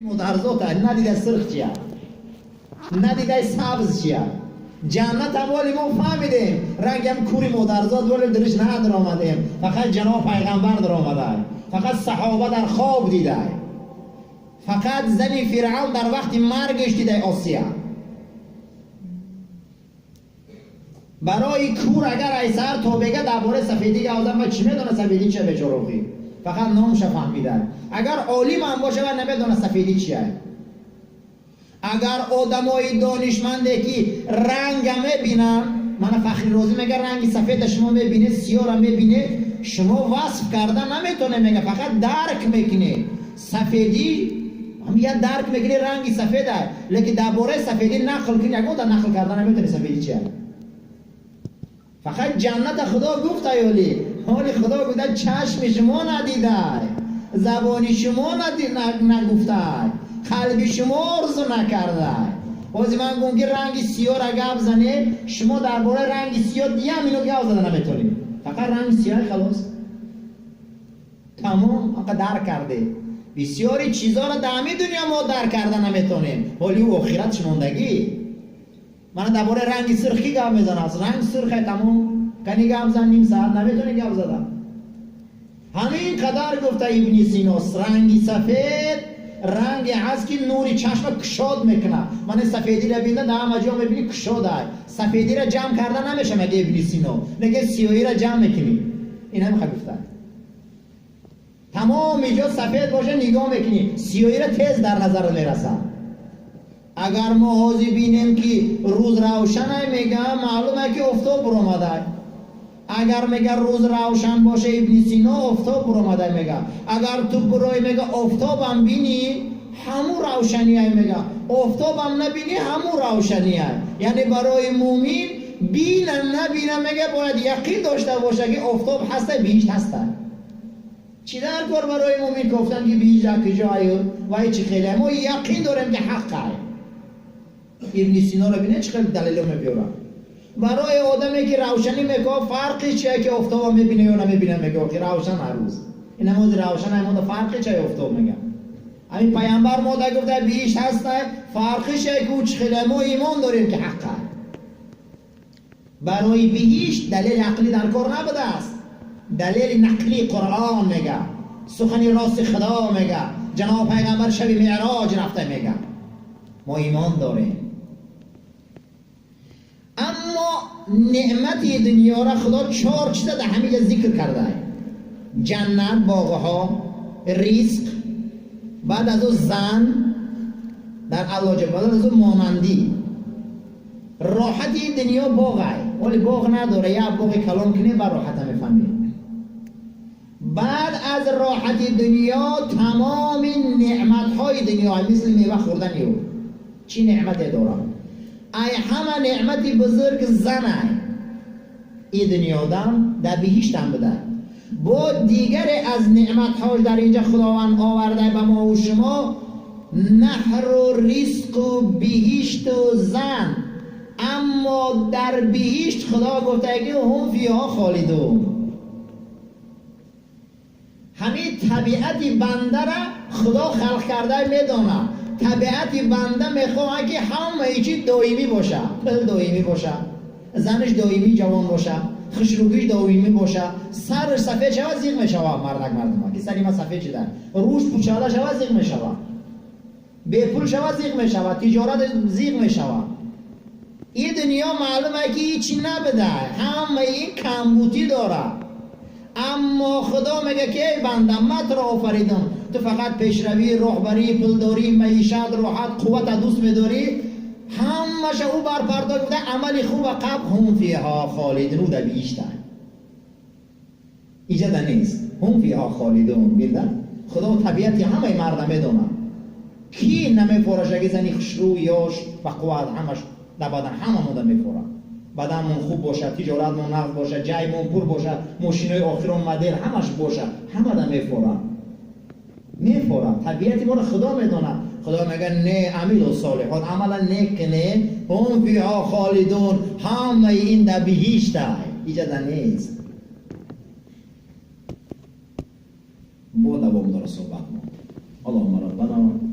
متعرضات نه دیگه سرخ چیه نه دیگه سبز چیه جنت اولی ما فهمیدیم رنگم کوری متعرضات ولی درش نه در آمدیم فقط جناب پیغمبر در آمده فقط صحابه در خواب دیده فقط زن فرعون در وقت مرگش دیده آسیا برای کور اگر ایسر تو بگه درباره سفیدی آدم و چی میدونه سفیدی چه بچروخی فقط نامش فهمیدن اگر عالم هم باشه و نمیدونه سفیدی چیه اگر آدمای دانشمنده که رنگ میبینن من فخری رازی میگه رنگ سفید شما میبینه سیاه رو میبینه شما وصف کردن نمیتونه میگه فقط درک میکنه سفیدی هم یه درک میکنه رنگی سفیده لیکن درباره سفیدی نقل کنی اگه نقل کردن نمیتونه سفیدی چیه فقط جنت خدا گفت ایالی حالی خدا گفته چشم شما ندیده زبان شما نگفته قلب شما آرزو نکرده بازی من گونگی رنگ سیاه را گفت زنه شما درباره رنگ سیاه دیگه هم اینو گفت زده نمیتونید فقط رنگ سیاه خلاص تمام آقا درک کرده بسیاری چیزها را در همین دنیا ما درک کرده نمیتونیم حالی او آخرت شماندگی من درباره رنگ سرخی گفت میزنم رنگ سرخه تمام کنی گفت زن نیم ساعت نمیتونی گفت زدم همین قدر گفته ابن سینا رنگی سفید رنگ هست که نوری چشم کشاد میکنه من سفیدی را بینده در همه جا میبینی کشاده سفیدی را جمع کرده نمیشه مگه ابن سینا نگه سیاهی را جمع میکنی این هم گفته تمام اینجا سفید باشه نگاه میکنی سیاهی را تیز در نظر میرسه اگر ما حاضی بینیم که روز روشن میگه معلومه که افتاب برآمده اگر میگه روز روشن باشه ابن سینا افتاب برآمده میگه اگر تو برای میگه افتاب هم بینی همون روشنیه میگه افتاب هم نبینی همون روشنیه یعنی برای مومین بین نبینه میگه باید یقین داشته باشه که افتاب هسته بیشت هسته چی در کار برای مومین گفتن که بیشت کجایی و چی خیلی ما یقین داریم که حقه ابن سینا رو بینه چه خیلی دلیل میبیارن برای آدمی که روشنی میگه فرقی چیه که افتاب میبینه یا نمیبینه میگه که روشن هر روز این نماز روشن همون فرقی چیه افتاب میگه همین پیامبر ما در گفته بیش هسته فرقی چیه که چه خیلی ما ایمان داریم که حقه برای بیش دلیل عقلی در کار نبوده است دلیل نقلی قرآن میگه سخنی راست خدا میگه جناب پیغمبر شب معراج رفته میگه ما ایمان داریم اما نعمت دنیا را خدا 4 چیز در همه ذکر کرده جنت باغها رزق بعد از او زن در علاج بعد از او مانندی راحتی دنیا باغ ولی باغ نداره یا باغ کلام کنه بر راحت میفهمید بعد از راحتی دنیا تمام نعمت های دنیا مثل میوه خوردن چی نعمت داره ای همه نعمتی بزرگ زنه این دنیا دم در بهشت هم بده با دیگر از نعمت هاش در اینجا خداوند آورده به ما و شما نهر و رزق و بهشت و زن اما در بهشت خدا گفته که هم فیها خالدون همین طبیعت بنده را خدا خلق کرده میدونه طبیعت بنده میخواه که همه چی دائمی باشه پل دائمی باشه زنش دائمی جوان باشه خشروگیش دائمی باشه سرش سفید شود زیغ میشود مردم که سری ما سفید شده روش پوچاله شود زیغ میشود بے پول شود زیغ میشود تجارت زیغ میشود این دنیا معلومه که هیچی نبده همه این کمبوتی داره اما خدا میگه که بنده مت را آفریدم تو فقط پیشروی رهبری پولداری معیشت راحت قوت دوست میداری همش او بر پرده گفته عمل خوب قبل هم فیها خالدون در بیشتر ایجاد نیست هم فیها خالدون بیردن خدا طبیعتی همه مردم میدونه کی نمیفورشه که زنی خشرو یاش و قوت همش در بدن همه مدن میفوره بدنمون خوب باشه تجارتمون نقد باشه جایمون پر باشه ماشینای آخرون مدل همش باشه همه در میفورن طبیعتی ما رو خدا میدونه خدا میگه نه عمل صالحات عملا نیک کنه هم فیها خالدون همه این در بهشت ایجاد نیست با دوام داره صحبت ما اللهم ربنا